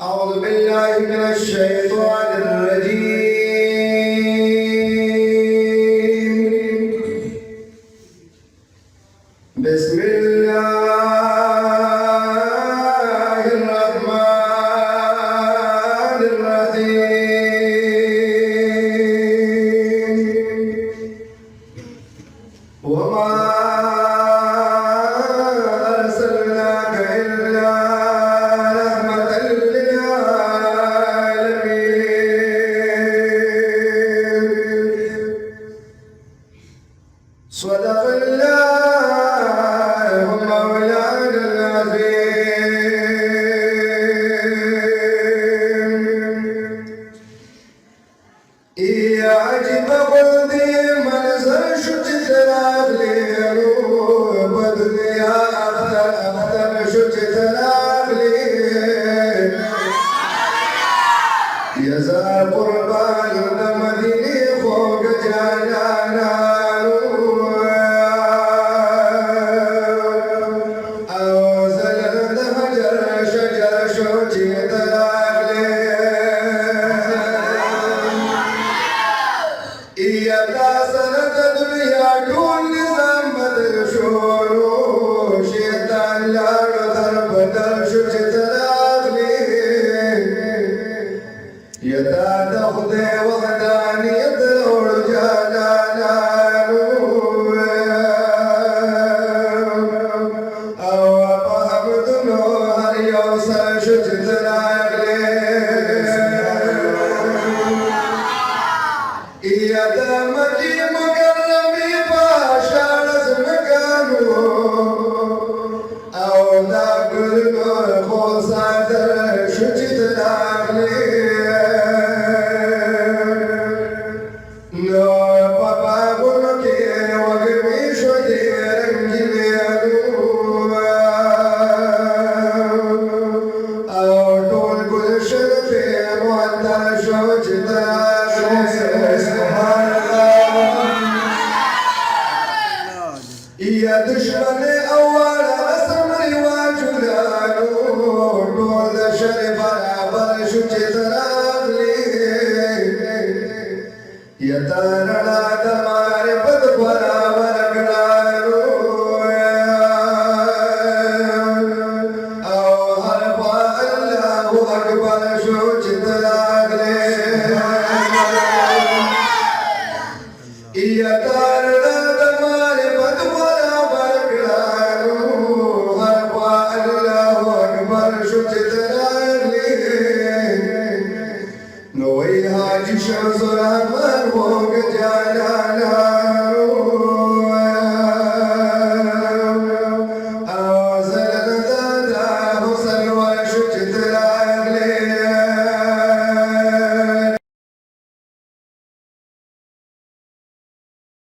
أعوذ بالله من الشيطان الرجيم. بسم الله الرحمن الرحيم. وما أرسلناك إلا رحمة للعالمين. صدق الله مولانا العظيم. يا عجب قلبي منظر شجت راغلي بدل يا أبدل شجت راغلي يا زار قربان مديني فوق جانا أوزل الهجر شجر شجت راغلي يا سنة دنيا كل زمد شورو شيطان لا ضرب درش تراغلي يا تاخذ وحدانية ورجانا أو فهمت نهر يوصل شجت راغلي يا دمجي مكرمي باشار زمكانو أو ناقل خوصادر شجت راغلي نو بابا بلوكي وقمي شدي رنجليانو أو طول كل شرفي معدل شجت راغلي يا دشمن أول رسم رواجلانو دول شرف عبر شجت راغلي يا تارنا دمار بد برابر كنانو أو حرف الله أكبر شجت راغلي يا تارنا دمار بد برابر كنانو حرف الله أكبر شجت راغلي نوي حاج شمس